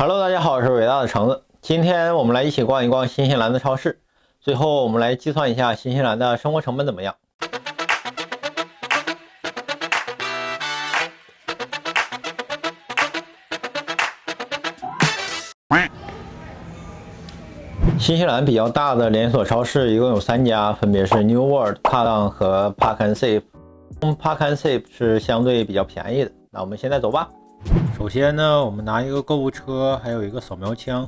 Hello，大家好，我是伟大的橙子。今天我们来一起逛一逛新西兰的超市，最后我们来计算一下新西兰的生活成本怎么样。新西兰比较大的连锁超市一共有3家，分别是 New World、Calang 和 Park and Save。Park and Save 是相对比较便宜的。那我们现在走吧。首先呢，我们拿一个购物车，还有一个扫描枪。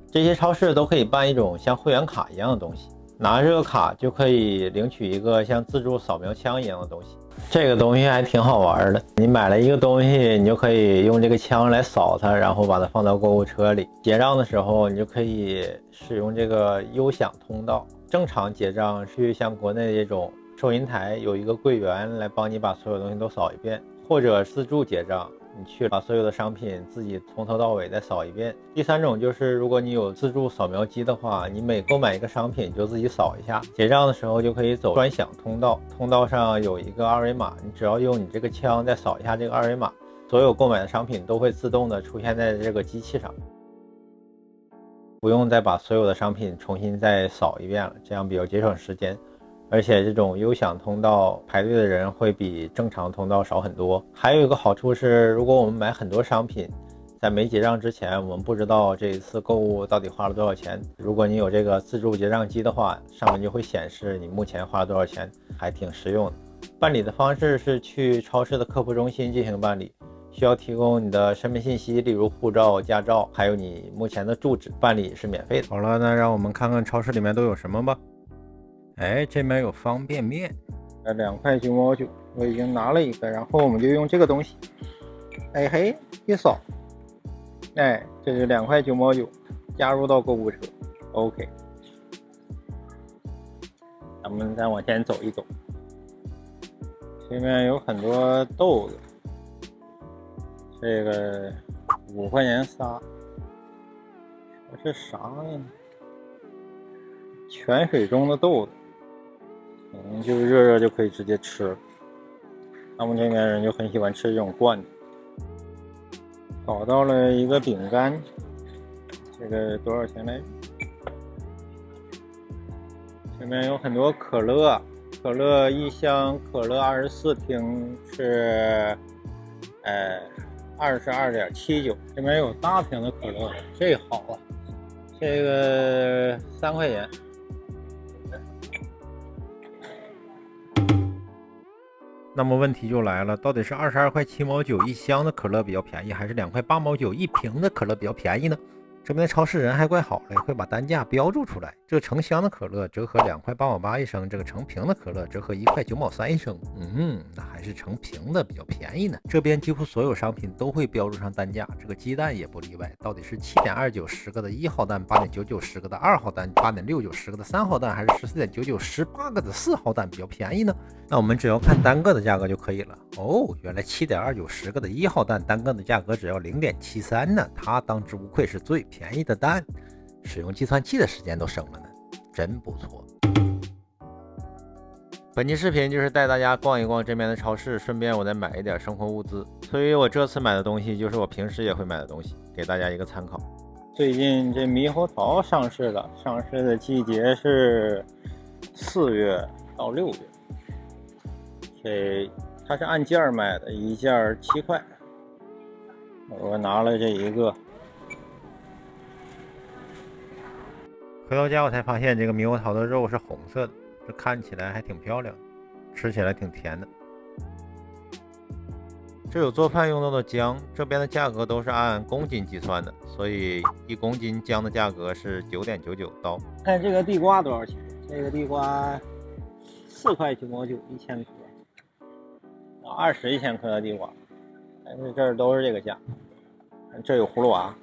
这些超市都可以办一种像会员卡一样的东西，拿这个卡就可以领取一个像自助扫描枪一样的东西。这个东西还挺好玩的，你买了一个东西，你就可以用这个枪来扫它，然后把它放到购物车里。结账的时候，你就可以使用这个优享通道。正常结账是像国内这种收银台有一个柜员来帮你把所有东西都扫一遍，或者自助结账，你去把所有的商品自己从头到尾再扫一遍。第3种就是如果你有自助扫描机的话，你每购买一个商品就自己扫一下，结账的时候就可以走专享通道，通道上有一个二维码，你只要用你这个枪再扫一下这个二维码，所有购买的商品都会自动的出现在这个机器上，不用再把所有的商品重新再扫一遍了，这样比较节省时间。而且这种优享通道排队的人会比正常通道少很多。还有一个好处是，如果我们买很多商品，在没结账之前，我们不知道这一次购物到底花了多少钱。如果你有这个自助结账机的话，上面就会显示你目前花了多少钱，还挺实用的。办理的方式是去超市的客服中心进行办理，需要提供你的身份信息，例如护照、驾照，还有你目前的住址，办理是免费的。好了，那让我们看看超市里面都有什么吧。这边有方便面，2块9毛9，我已经拿了一个，然后我们就用这个东西，嘿，一扫，这是2块9毛9，加入到购物车 ，OK。咱们再往前走一走，这边有很多豆子，这个5块钱仨，这是啥呀？泉水中的豆子。就热热就可以直接吃了。他们这边人就很喜欢吃这种罐头。找到了一个饼干，这个多少钱来着？这边有很多可乐，可乐一箱可乐24瓶是22.79。这边有大瓶的可乐，这好啊，这个3块钱。那么问题就来了，到底是22块7毛9一箱的可乐比较便宜，还是2块8毛9一瓶的可乐比较便宜呢？这边的超市人还怪好嘞，会把单价标注出来。这个成箱的可乐折合2块8毛8一升，这个成瓶的可乐折合1块9毛3一升。那还是成瓶的比较便宜呢。这边几乎所有商品都会标注上单价，这个鸡蛋也不例外。到底是7.29十个的1号蛋，8.99十个的2号蛋，8.69十个的3号蛋，还是14.99 18个的4号蛋比较便宜呢？那我们只要看单个的价格就可以了。原来7.29十个的1号蛋单个的价格只要0.73呢，它当之无愧是最便宜的蛋，使用计算器的时间都省了呢，真不错。本期视频就是带大家逛一逛这边的超市，顺便我再买一点生活物资，所以我这次买的东西就是我平时也会买的东西，给大家一个参考。最近这猕猴桃上市了，上市的季节是4月到6月。它是按件卖的，一件7块，我拿了这一个。回到家我才发现这个猕猴桃的肉是红色的，这看起来还挺漂亮，吃起来挺甜的。这有做饭用到的姜，这边的价格都是按公斤计算的，所以1公斤姜的价格是9.99刀。看这个地瓜多少钱？这个地瓜4块9毛9一千克，20一千克的地瓜，但是这儿都是这个价。这有葫芦娃，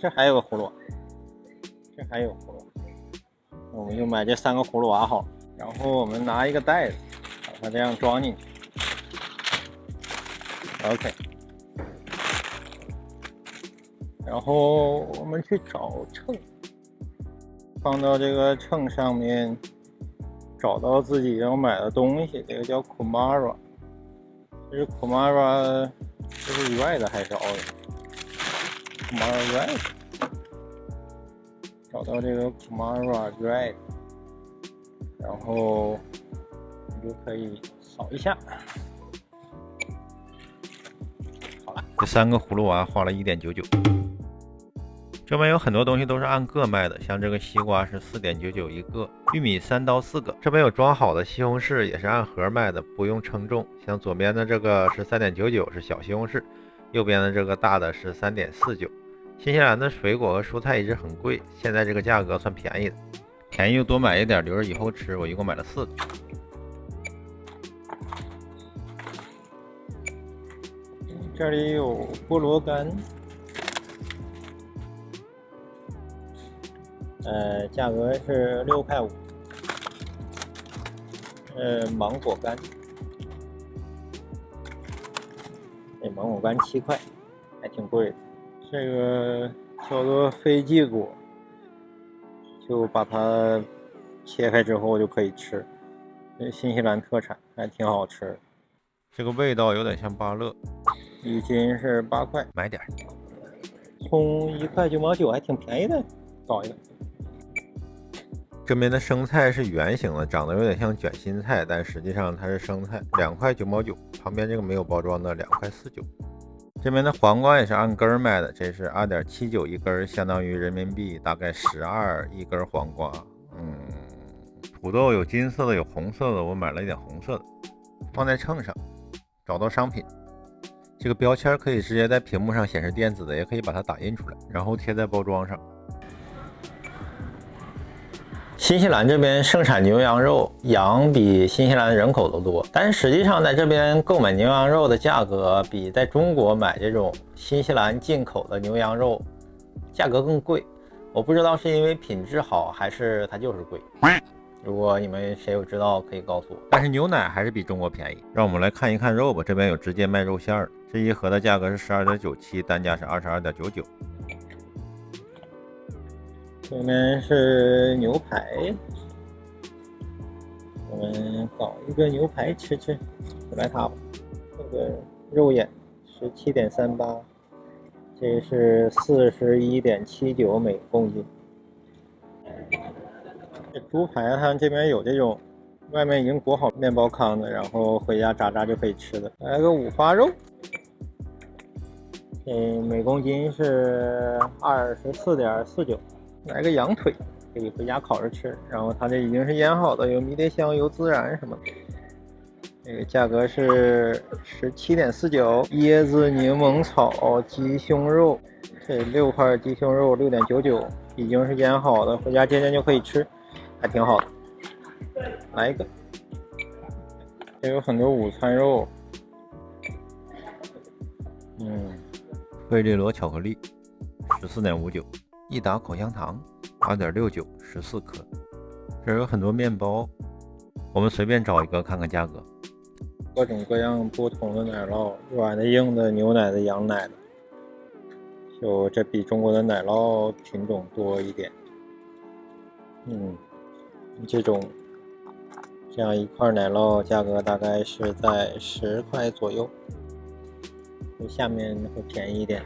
这还有个葫芦娃，这还有葫芦娃，我们就买这3个葫芦娃好了。然后我们拿一个袋子，把它这样装进去。OK， 然后我们去找秤，放到这个秤上面，找到自己要买的东西。这个叫 Kumara， 这是 Kumara， 这是 red 还是 orange？ Kumara Red， 找到这个 Kumara Red， 然后你就可以扫一下。好了，这3个葫芦娃花了1.99。这边有很多东西都是按个卖的，像这个西瓜是4.99一个，玉米3到4个。这边有装好的西红柿，也是按盒卖的，不用称重。像左边的这个是3.99，是小西红柿，右边的这个大的是3.49。新西兰的水果和蔬菜一直很贵，现在这个价格算便宜的，便宜就多买一点，留着以后吃。我一共买了4个。这里有菠萝干。价格是6块5。芒果干，芒果干7块，还挺贵的。这个叫做飞机果，就把它切开之后就可以吃，这新西兰特产，还挺好吃。这个味道有点像芭乐，一斤是8块，买点。葱1块9毛9，还挺便宜的，搞一个。这边的生菜是圆形的，长得有点像卷心菜，但实际上它是生菜，2块9毛9。旁边这个没有包装的2块49。这边的黄瓜也是按根卖的，这是2.79一根，相当于人民币大概12一根黄瓜。土豆有金色的，有红色的，我买了一点红色的，放在秤上。找到商品，这个标签可以直接在屏幕上显示电子的，也可以把它打印出来，然后贴在包装上。新西兰这边盛产牛羊肉，羊比新西兰人口都多，但是实际上在这边购买牛羊肉的价格比在中国买这种新西兰进口的牛羊肉价格更贵。我不知道是因为品质好还是它就是贵，如果你们谁有知道可以告诉我。但是牛奶还是比中国便宜。让我们来看一看肉吧，这边有直接卖肉馅的，这一盒的价格是12.97，单价是22.99。这边是牛排，我们搞一个牛排吃吃，就来它吧。这个肉眼17.38，这是41.79每公斤。这猪排它这边有这种外面已经裹好面包糠的，然后回家炸就可以吃的。来个五花肉，每公斤是24.49。来个羊腿，可以回家烤着吃。然后它这已经是腌好的，有迷迭香、油孜然什么的。这个价格是17.49。椰子柠檬草鸡胸肉，这6块鸡胸肉6.99，已经是腌好的，回家煎就可以吃，还挺好的。来一个，这有很多午餐肉。费列罗巧克力14.59。益达口香糖2.69 14颗。这有很多面包，我们随便找一个看看价格。各种各样不同的奶酪，软的、硬的、牛奶的、羊奶的，就这比中国的奶酪品种多一点。这样一块奶酪价格大概是在10块左右，下面会便宜一点。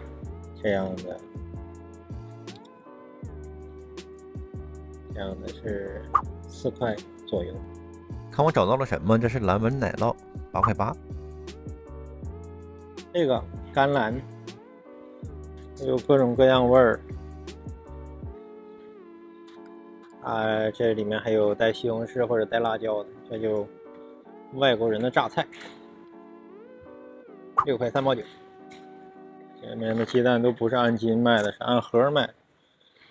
这样的是4块左右。看我找到了什么？这是蓝纹奶酪，8块8。这个甘蓝有各种各样味儿。这里面还有带西红柿或者带辣椒的，这就外国人的榨菜，6块3毛9。这里面的鸡蛋都不是按斤卖的，是按盒卖的。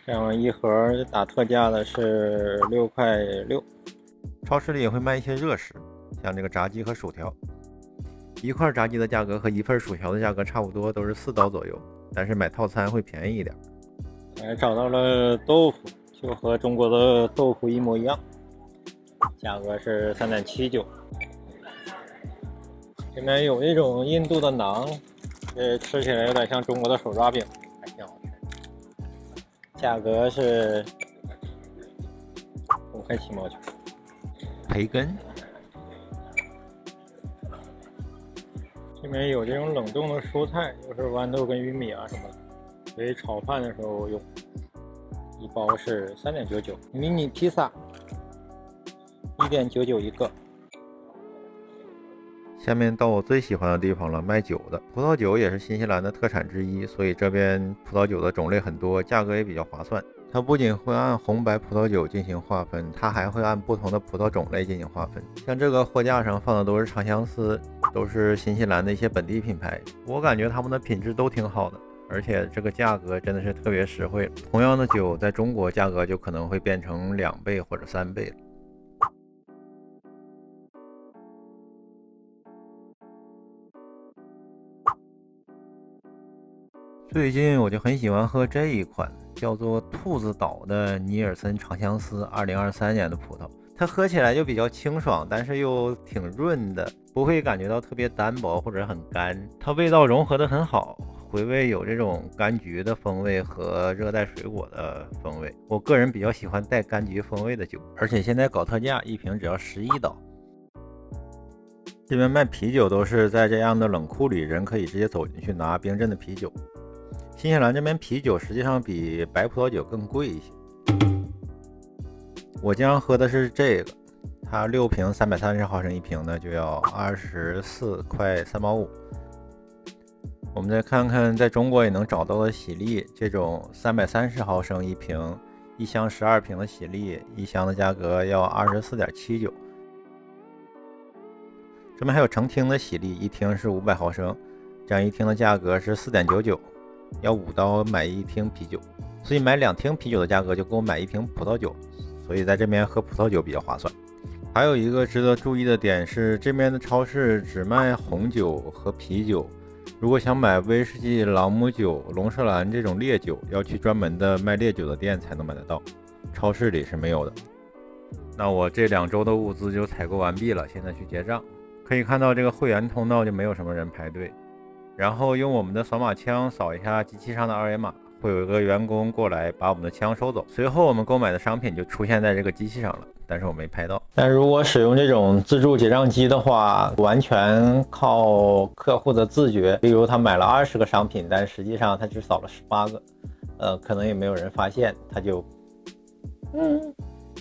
这样一盒打特价的是6块6。超市里也会卖一些热食，像这个炸鸡和薯条。一块炸鸡的价格和一份薯条的价格差不多，都是4刀左右，但是买套餐会便宜一点。找到了豆腐，就和中国的豆腐一模一样，价格是3.79。这边有一种印度的馕，吃起来有点像中国的手抓饼，还挺好吃。价格是5块7毛9。培根，这边有这种冷冻的蔬菜，就是豌豆跟玉米啊什么的，所以炒饭的时候用。一包是3.99，迷你披萨1.99一个。下面到我最喜欢的地方了，卖酒的。葡萄酒也是新西兰的特产之一，所以这边葡萄酒的种类很多，价格也比较划算。它不仅会按红白葡萄酒进行划分，它还会按不同的葡萄种类进行划分。像这个货架上放的都是长相思，都是新西兰的一些本地品牌，我感觉他们的品质都挺好的。而且这个价格真的是特别实惠，同样的酒在中国价格就可能会变成2倍或者3倍了。最近我就很喜欢喝这一款叫做兔子岛的尼尔森长相思2023年的葡萄，它喝起来就比较清爽，但是又挺润的，不会感觉到特别单薄或者很干，它味道融合的很好。回味有这种柑橘的风味和热带水果的风味，我个人比较喜欢带柑橘风味的酒，而且现在搞特价，一瓶只要11刀。这边卖啤酒都是在这样的冷库里，人可以直接走进去拿冰镇的啤酒。新西兰这边啤酒实际上比白葡萄酒更贵一些。我经常喝的是这个，它6瓶330毫升一瓶的就要24块3毛5。我们再看看在中国也能找到的喜力，这种330毫升一瓶，1箱12瓶的喜力，一箱的价格要24.79。这边还有成听的喜力，一听是500毫升，这样一听的价格是4.99，要5刀买一听啤酒，所以买2听啤酒的价格就够买一瓶葡萄酒，所以在这边喝葡萄酒比较划算。还有一个值得注意的点是，这边的超市只卖红酒和啤酒。如果想买威士忌、朗姆酒、龙舌兰这种烈酒，要去专门的卖烈酒的店才能买得到，超市里是没有的。那我这2周的物资就采购完毕了，现在去结账。可以看到这个会员通道就没有什么人排队，然后用我们的扫码枪扫一下机器上的二维码，会有一个员工过来把我们的枪收走，随后我们购买的商品就出现在这个机器上了，但是我没拍到。但如果使用这种自助结账机的话，完全靠客户的自觉，比如他买了20个商品，但实际上他只扫了18个，可能也没有人发现，他就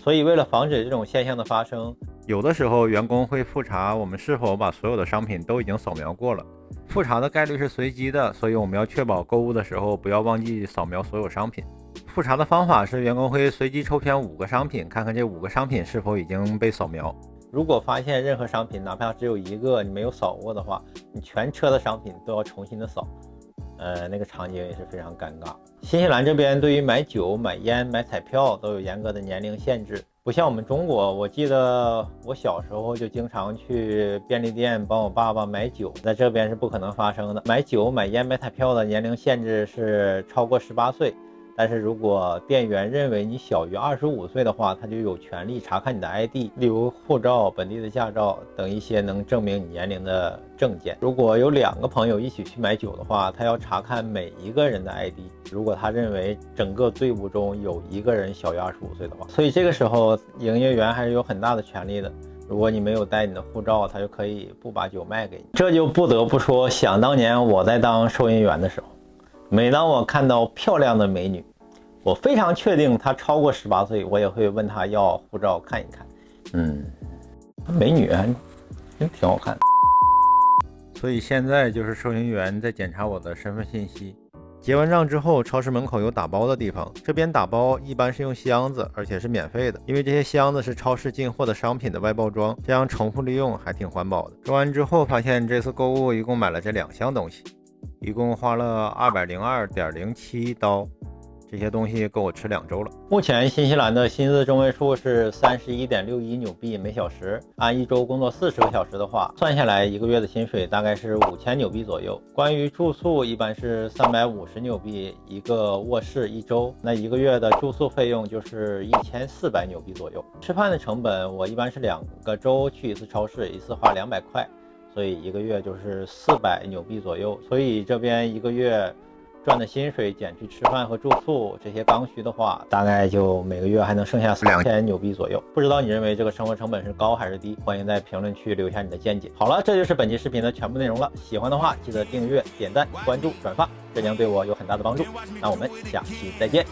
所以为了防止这种现象的发生，有的时候员工会复查我们是否把所有的商品都已经扫描过了，复查的概率是随机的，所以我们要确保购物的时候不要忘记扫描所有商品。复查的方法是员工会随机抽选5个商品，看看这5个商品是否已经被扫描。如果发现任何商品哪怕只有1个你没有扫过的话，你全车的商品都要重新的扫，那个场景也是非常尴尬。新西兰这边对于买酒、买烟、买彩票都有严格的年龄限制，不像我们中国。我记得我小时候就经常去便利店帮我爸爸买酒，在这边是不可能发生的。买酒、买烟、买彩票的年龄限制是超过18岁，但是如果店员认为你小于25岁的话，他就有权利查看你的 ID， 例如护照、本地的驾照等一些能证明你年龄的证件。如果有2个朋友一起去买酒的话，他要查看每一个人的 ID， 如果他认为整个队伍中有1个人小于25岁的话，所以这个时候营业员还是有很大的权利的。如果你没有带你的护照，他就可以不把酒卖给你。这就不得不说，想当年我在当收银员的时候，每当我看到漂亮的美女，我非常确定她超过18岁，我也会问她要护照看一看。美女还真挺好看。所以现在就是收银员在检查我的身份信息。结完账之后，超市门口有打包的地方，这边打包一般是用箱子，而且是免费的，因为这些箱子是超市进货的商品的外包装，这样重复利用还挺环保的。装完之后发现这次购物一共买了这2箱东西，一共花了202.07刀，这些东西够我吃2周了。目前新西兰的薪资中位数是31.61纽币每小时，按1周工作40个小时的话，算下来1个月的薪水大概是5000纽币左右。关于住宿，一般是350纽币一个卧室1周，那1个月的住宿费用就是1400纽币左右。吃饭的成本，我一般是2个周去一次超市，一次花200块，所以1个月就是400纽币左右。所以这边1个月赚的薪水减去吃饭和住宿这些刚需的话，大概就每个月还能剩下2000纽币左右。不知道你认为这个生活成本是高还是低？欢迎在评论区留下你的见解。好了，这就是本期视频的全部内容了。喜欢的话记得订阅、点赞、关注、转发，这将对我有很大的帮助。那我们下期再见。